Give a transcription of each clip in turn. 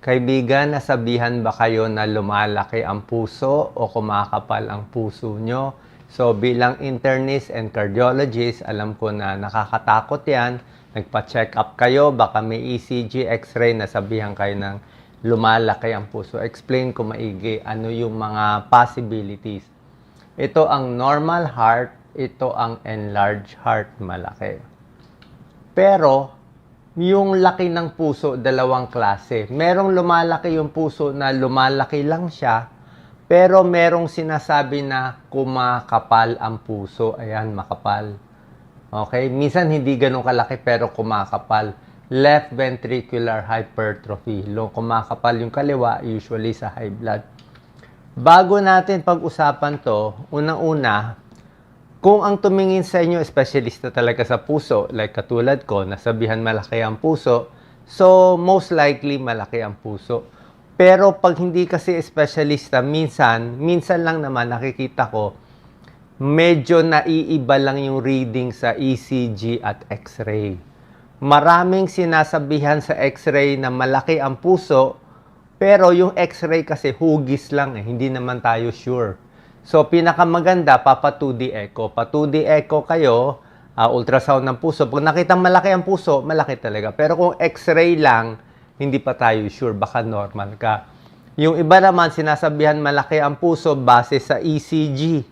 Kaibigan, nasabihan ba kayo na lumalaki ang puso o kumakapal ang puso nyo? So bilang internist and cardiologist, alam ko na nakakatakot yan. Nagpa-check up kayo, baka may ECG, X-ray, nasabihan kayo ng lumalaki ang puso. Explain ko maigi ano yung mga possibilities. Ito ang normal heart, ito ang enlarged heart, malaki. Pero yung laki ng puso, dalawang klase. Merong lumalaki yung puso na lumalaki lang siya, pero merong sinasabi na kumakapal ang puso. Ayan, makapal. Okay? Minsan hindi ganun kalaki pero kumakapal. Left ventricular hypertrophy. Kumakapal yung kaliwa, usually sa high blood. Bago natin pag-usapan to, unang-una, kung ang tumingin sa inyo, espesyalista talaga sa puso, like katulad ko, nasabihan malaki ang puso, so most likely malaki ang puso. Pero pag hindi kasi espesyalista, minsan lang naman nakikita ko, medyo naiiba lang yung reading sa ECG at X-ray. Maraming sinasabihan sa X-ray na malaki ang puso, pero yung X-ray kasi hugis lang hindi naman tayo sure. So, pinakamaganda, papa 2D echo. Pa 2D echo kayo, ultrasound ng puso. Pag nakita malaki ang puso, malaki talaga. Pero kung X-ray lang, hindi pa tayo sure. Baka normal ka. Yung iba naman, sinasabihan malaki ang puso base sa ECG.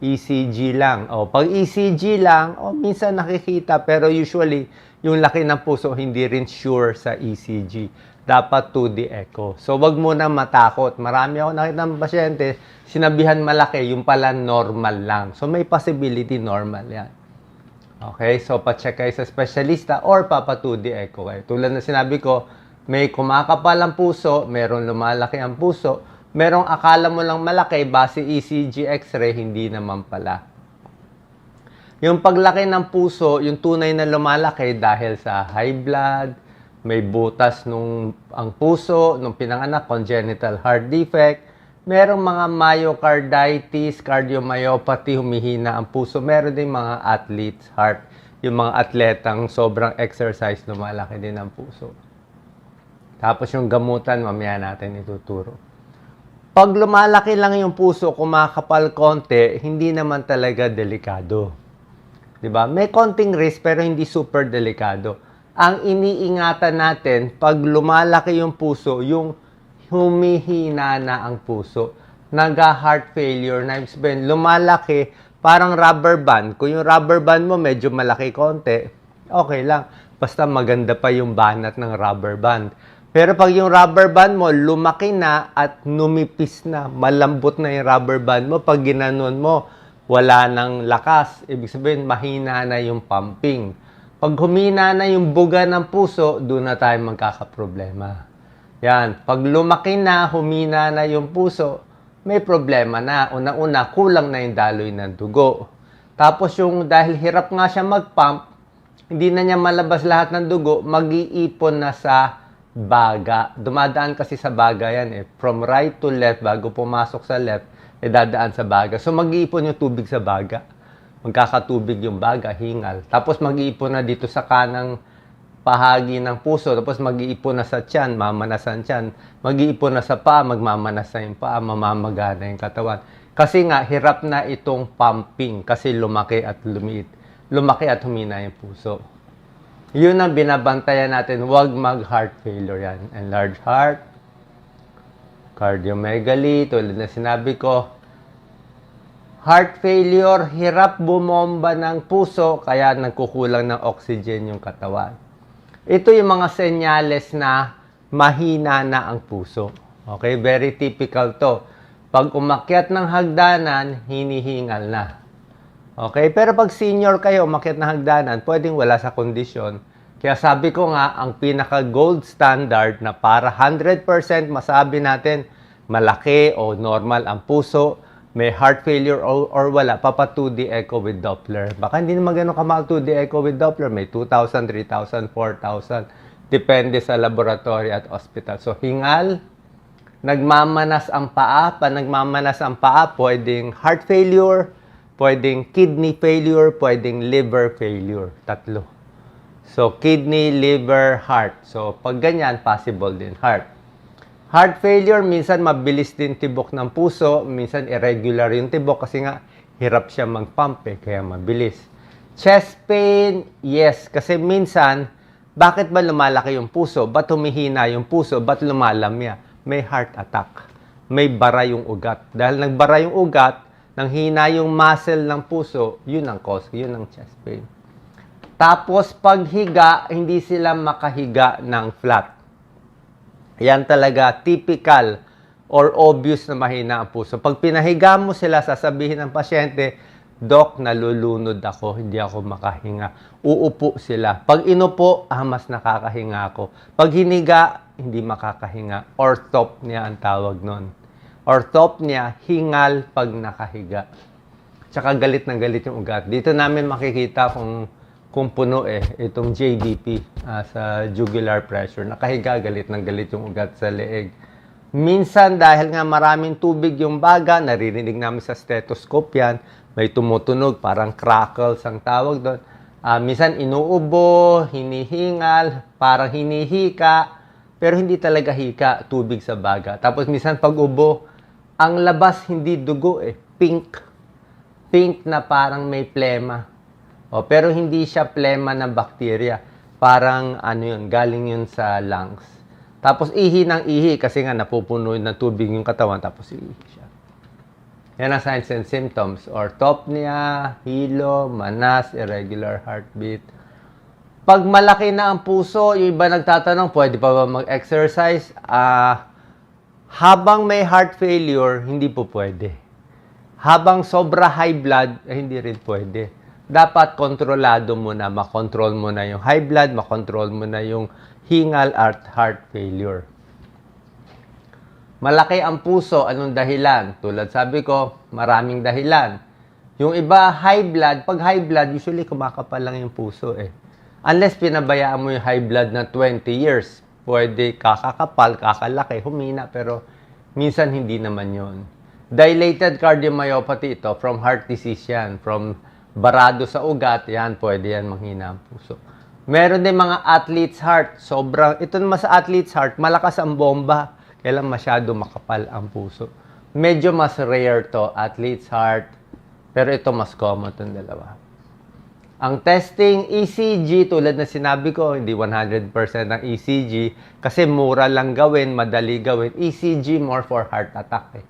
ECG lang. Pag ECG lang, minsan nakikita. Pero usually, yung laki ng puso, hindi rin sure sa ECG. Dapat 2D echo. So, wag mo na matakot. Marami ako nakita ng pasyente, sinabihan malaki, yung pala normal lang. So, may possibility normal yan. Okay? So, pa-check kayo sa specialista or papa 2D echo kayo. Tulad na sinabi ko, may kumakapal ang puso, merong lumalaki ang puso, merong akala mo lang malaki, base ECG, X-ray, hindi naman pala. Yung paglaki ng puso, yung tunay na lumalaki dahil sa high blood, may butas ang puso, nung pinanganak, congenital heart defect. Merong mga myocarditis, cardiomyopathy, humihina ang puso. Meron din mga athlete's heart. Yung mga atletang sobrang exercise, lumalaki din ang puso. Tapos yung gamutan, mamaya natin ituturo. Pag lumalaki lang yung puso, kumakapal konti, hindi naman talaga delikado. Diba? May konting risk pero hindi super delikado. Ang iniingatan natin, pag lumalaki yung puso, yung humihina na ang puso. Nag-heart failure, na sabihin, lumalaki, parang rubber band. Kung yung rubber band mo medyo malaki konti, okay lang. Basta maganda pa yung banat ng rubber band. Pero pag yung rubber band mo, lumaki na at numipis na, malambot na yung rubber band mo, pag ginanon mo, wala nang lakas. Ibig sabihin, mahina na yung pumping. Pag humina na yung buga ng puso, doon na tayo magkakaproblema. Yan. Pag lumaki na, humina na yung puso, may problema na. Una-una, kulang na yung daloy ng dugo. Tapos yung dahil hirap nga siya mag-pump, hindi na niya malabas lahat ng dugo, mag-iipon na sa baga. Dumadaan kasi sa baga yan From right to left, bago pumasok sa left, dadaan sa baga. So mag-iipon yung tubig sa baga. Magkakatubig yung baga, hingal. Tapos mag-iipon na dito sa kanang pahagi ng puso. Tapos mag-iipon na sa tiyan, mamanasan tiyan. Mag-iipon na sa paa, magmamanas na yung paa, mamamagana yung katawan. Kasi nga, hirap na itong pumping. Kasi lumaki at lumiit. Lumaki at humina yung puso. Yun ang binabantayan natin. Huwag mag-heart failure yan. Enlarged heart, cardiomegaly, tulad na sinabi ko, heart failure, hirap bumomba ng puso, kaya nagkukulang ng oxygen yung katawan. Ito yung mga senyales na mahina na ang puso. Okay, very typical to. Pag umakyat ng hagdanan, hinihingal na. Okay, pero pag senior kayo, umakyat ng hagdanan, pwedeng wala sa kondisyon. Kaya sabi ko nga, ang pinaka-gold standard na para 100% masabi natin malaki o normal ang puso, may heart failure or wala, papa 2D echo with Doppler. Baka hindi naman ganun kamahal 2D echo with Doppler. May 2,000, 3,000, 4,000. Depende sa laboratory at hospital. So, hingal, nagmamanas ang paa. Pa nagmamanas ang paa, pwedeng heart failure, pwedeng kidney failure, pwedeng liver failure. Tatlo. So, kidney, liver, heart. So, pag ganyan, possible din heart. Heart failure, minsan mabilis din tibok ng puso, minsan irregular yung tibok kasi nga hirap siya mag-pump kaya mabilis. Chest pain, yes, kasi minsan, bakit ba lumalaki yung puso? Ba't humihina yung puso? Ba't lumalamya? May heart attack. May bara yung ugat. Dahil nagbara yung ugat, nang hina yung muscle ng puso, yun ang cause, yun ang chest pain. Tapos, paghiga, hindi sila makahiga ng flat. Yan talaga typical or obvious na mahina ang puso. Pag pinahiga mo sila, sasabihin ng pasyente, Doc, nalulunod ako, hindi ako makahinga. Uupo sila. Pag inupo, mas nakakahinga ako. Pag hiniga, hindi makakahinga. Orthopnea ang tawag nun. Orthopnea, hingal pag nakahiga. Tsaka galit na galit yung ugat. Dito namin makikita kung puno itong JDP sa jugular pressure. Nakahiga, galit ng galit yung ugat sa leeg. Minsan, dahil nga maraming tubig yung baga, naririnig namin sa stethoscope yan, may tumutunog, parang crackles ang tawag doon. Minsan, inuubo, hinihingal, parang hinihika, pero hindi talaga hika, tubig sa baga. Tapos minsan, pag ubo, ang labas hindi dugo pink. Pink na parang may plema. Pero hindi siya plema ng bakterya. Parang galing yun sa lungs. Tapos ihi ng ihi kasi nga napupuno ng tubig yung katawan tapos ihi siya. Yan ang signs and symptoms. Orthopnea, hilo, manas, irregular heartbeat. Pag malaki na ang puso, yung iba nagtatanong, pwede pa ba mag-exercise? Habang may heart failure, hindi po pwede. Habang sobra high blood, hindi rin pwede. Dapat kontrolado mo na, makontrol mo na yung high blood, makontrol mo na yung hingal at heart failure. Malaki ang puso, anong dahilan? Tulad sabi ko, maraming dahilan. Yung iba, high blood, pag high blood, usually kumakapal lang yung puso Unless pinabayaan mo yung high blood na 20 years, pwede kakakapal, kakalaki, humina, pero minsan hindi naman yon. Dilated cardiomyopathy ito, from heart disease yan, from barado sa ugat, yan, pwede yan manghina ang puso. Meron din mga athlete's heart. Ito naman sa athlete's heart, malakas ang bomba. Kailan masyado makapal ang puso. Medyo mas rare to, athlete's heart. Pero ito mas common itong dalawa. Ang testing ECG, tulad na sinabi ko, hindi 100% ang ECG. Kasi mura lang gawin, madali gawin. ECG more for heart attack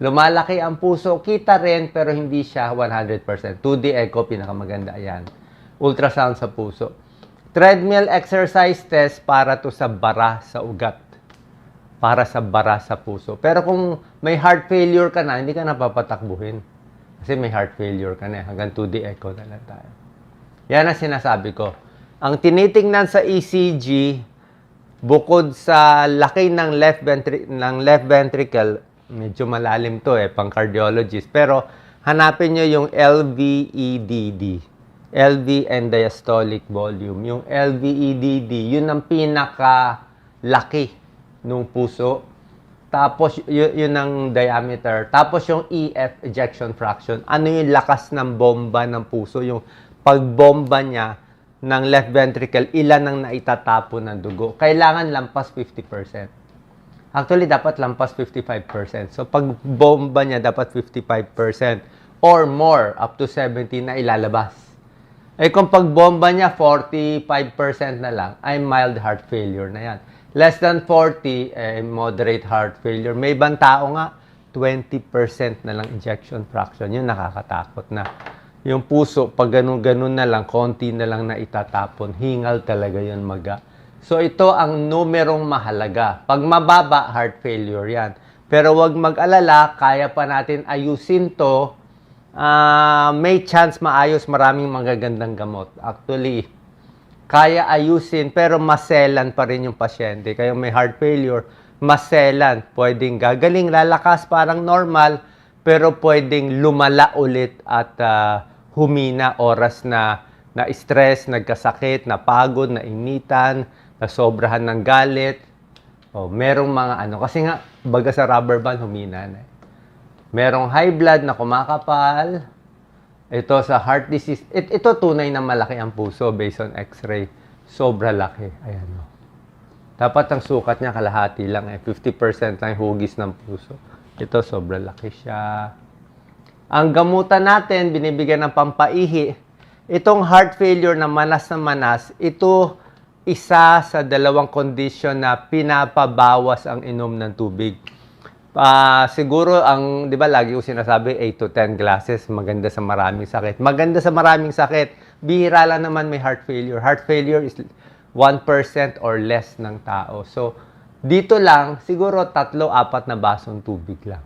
Lumalaki ang puso, kita rin, pero hindi siya 100%. 2D echo, pinakamaganda yan. Ultrasound sa puso. Treadmill exercise test para to sa bara sa ugat. Para sa bara sa puso. Pero kung may heart failure ka na, hindi ka na papatakbuhin. Kasi may heart failure ka na. Hanggang 2D echo na lang tayo. Yan ang sinasabi ko. Ang tinitingnan sa ECG, bukod sa laki ng left ventricle, medyo malalim to pang cardiologist. Pero hanapin nyo yung LVEDD. LV and diastolic volume. Yung LVEDD, yun ang pinaka-laki ng puso. Tapos, yun ang diameter. Tapos yung EF, ejection fraction. Ano yung lakas ng bomba ng puso? Yung pagbomba niya ng left ventricle, ilan ang naitatapon ng dugo. Kailangan lampas 50%. Actually, dapat lampas 55%. So, pag bomba niya, dapat 55% or more, up to 70 na ilalabas. Kung pag bomba niya, 45% na lang, ay mild heart failure na yan. Less than 40, moderate heart failure. May ibang tao nga, 20% na lang ejection fraction. Yun nakakatakot na. Yung puso, pag ganun-ganun na lang, konti na lang na itatapon. Hingal talaga yun maga. So, ito ang numerong mahalaga. Pag mababa, heart failure yan. Pero wag mag-alala, kaya pa natin ayusin to. May chance maayos, maraming magagandang gamot. Actually, kaya ayusin, pero maselan pa rin yung pasyente. Kaya may heart failure, maselan. Pwedeng gagaling, lalakas, parang normal, pero pwedeng lumala ulit at humina oras na stress, nagkasakit, napagod, nainitan, nasobrahan ng galit. Merong mga kasi nga, baga sa rubber band, humina na. Merong high blood na kumakapal. Ito sa heart disease. Ito tunay na malaki ang puso based on x-ray. Sobra laki. Ayan Dapat ang sukat niya kalahati lang 50% lang yung hugis ng puso. Ito, sobrang laki siya. Ang gamutan natin, binibigyan ng pampaihi. Itong heart failure na manas, ito isa sa dalawang condition na pinapabawas ang inom ng tubig. Siguro, di ba lagi ko sinasabi, 8 to 10 glasses, maganda sa maraming sakit. Maganda sa maraming sakit, bihira lang naman may heart failure. Heart failure is 1% or less ng tao. So, dito lang, siguro 3-4 na basong tubig lang.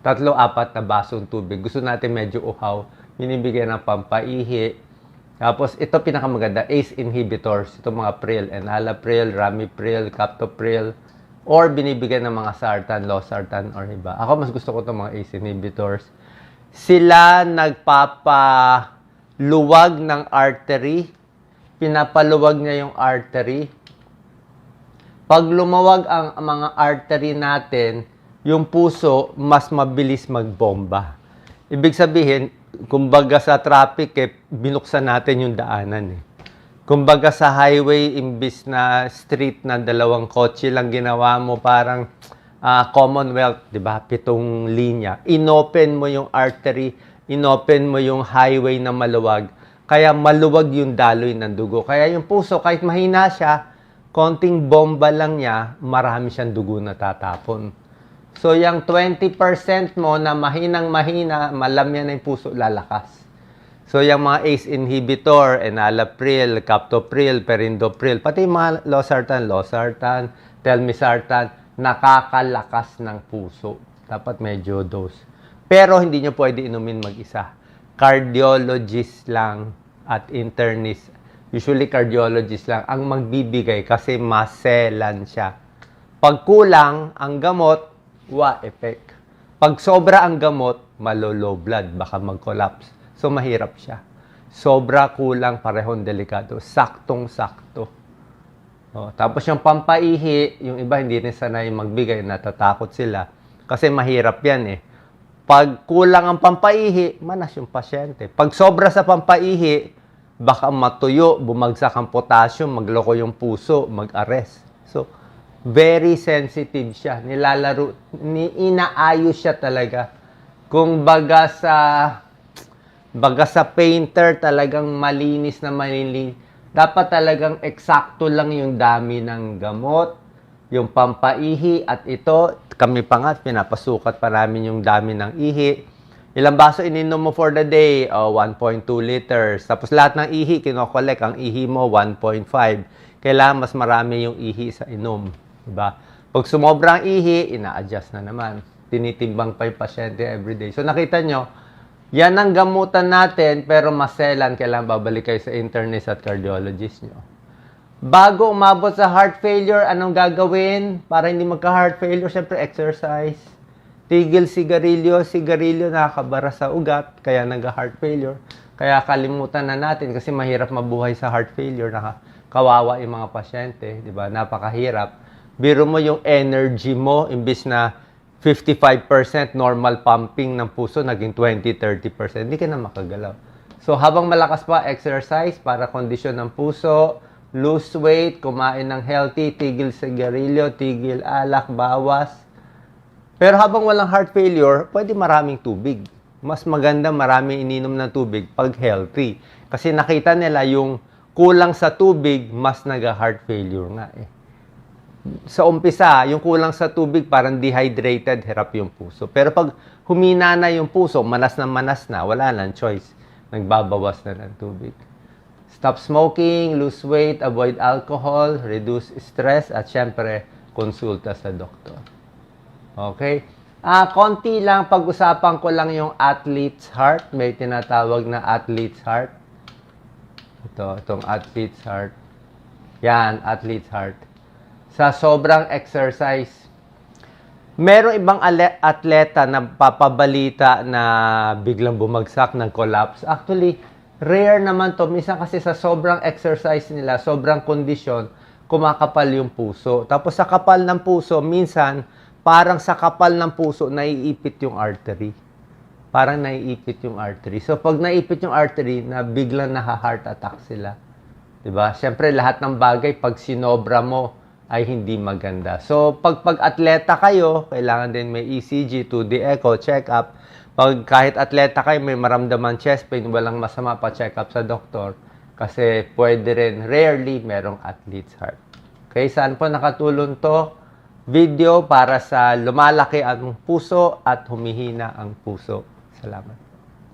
3-4 na basong tubig. Gusto natin medyo uhaw, binibigyan ng pampaihi. Tapos, ito pinakamaganda, ACE inhibitors. Ito mga pril, enalapril, ramipril, captopril, or binibigyan ng mga sartan, losartan, or iba. Ako, mas gusto ko itong mga ACE inhibitors. Sila nagpapaluwag ng artery. Pinapaluwag niya yung artery. Pag lumawag ang mga artery natin, yung puso, mas mabilis magbomba. Ibig sabihin, kumbaga sa traffic, binuksan natin yung daanan. Kumbaga sa highway, imbis na street na 2 kotse lang ginawa mo, parang Commonwealth, di ba? 7 linya. Inopen mo yung artery, inopen mo yung highway na maluwag. Kaya maluwag yung daloy ng dugo. Kaya yung puso, kahit mahina siya, konting bomba lang niya, marami siyang dugo na tatapon. So, yung 20% mo na mahinang-mahina, malamya na yung puso, lalakas. So, yung mga ACE inhibitor, enalapril, captopril, perindopril, pati yung mga losartan, telmisartan, nakakalakas ng puso. Dapat medyo dose. Pero, hindi nyo pwede inumin mag-isa. Cardiologist lang at internist. Usually, cardiologist lang ang magbibigay kasi maselan siya. Pag kulang ang gamot, effect. Pag sobra ang gamot, malo-low blood, baka mag-collapse. So, mahirap siya. Sobra, kulang, parehong delikado. Saktong-sakto. Tapos yung pampaihi, yung iba hindi rin sanay magbigay, natatakot sila. Kasi mahirap yan Pag kulang ang pampaihi, manas yung pasyente. Pag sobra sa pampaihi, baka matuyo, bumagsak ang potassium, magloko yung puso, mag-arrest. So, very sensitive siya. Inaayos siya talaga. Kung baga sa painter, talagang malinis na malinis. Dapat talagang eksakto lang yung dami ng gamot, yung pampaihi, at ito, kami pa nga, pinapasukat pa namin yung dami ng ihi. Ilang baso ininom mo for the day? 1.2 liters. Tapos lahat ng ihi, kinokolek. Ang ihi mo, 1.5. Kailangan mas marami yung ihi sa inom. Diba? Pag sumobrang ihi, ina-adjust na naman. Tinitimbang pa yung pasyente everyday. So nakita nyo, yan ang gamutan natin, pero maselan, kailangan babalik kayo sa internist at cardiologist nyo. Bago umabot sa heart failure, anong gagawin para hindi magka-heart failure? Siyempre, exercise. Tigil sigarilyo nakakabara sa ugat, kaya nag-heart failure. Kaya kalimutan na natin kasi mahirap mabuhay sa heart failure. Kawawa yung mga pasyente, di ba? Napakahirap. Biro mo yung energy mo, imbis na 55% normal pumping ng puso, naging 20-30%. Hindi ka na makagalaw. So, habang malakas pa, exercise para kondisyon ng puso, lose weight, kumain ng healthy, tigil sigarilyo, tigil alak, bawas. Pero habang walang heart failure, pwede maraming tubig. Mas maganda maraming ininom ng tubig pag healthy. Kasi nakita nila yung kulang sa tubig, mas nag-heart failure nga Sa umpisa, yung kulang sa tubig, parang dehydrated, hirap yung puso. Pero pag humina na yung puso, manas na, wala nang choice. Nagbabawas na ng tubig. Stop smoking, lose weight, avoid alcohol, reduce stress, at syempre, konsulta sa doktor. Okay? Konti lang, pag-usapan ko lang yung athlete's heart. May tinatawag na athlete's heart. Itong athlete's heart. Yan, athlete's heart. Sa sobrang exercise, merong ibang atleta na papabalita na biglang bumagsak, nag-collapse. Actually, rare naman to. Minsan kasi sa sobrang exercise nila, sobrang kondisyon, kumakapal yung puso. Tapos sa kapal ng puso, minsan, parang sa kapal ng puso, naiipit yung artery. Parang naiipit yung artery. So, pag naiipit yung artery, na biglang naha-heart attack sila. Diba? Siyempre, lahat ng bagay, pag sinobra mo, ay hindi maganda. So, pag-atleta kayo, kailangan din may ECG, 2D echo, check-up. Kahit atleta kayo, may maramdaman chest pain, walang masama pa check-up sa doktor. Kasi pwede rin, rarely, merong athlete's heart. Okay, saan po nakatulong to video para sa lumalaki ang puso at humihina ang puso. Salamat.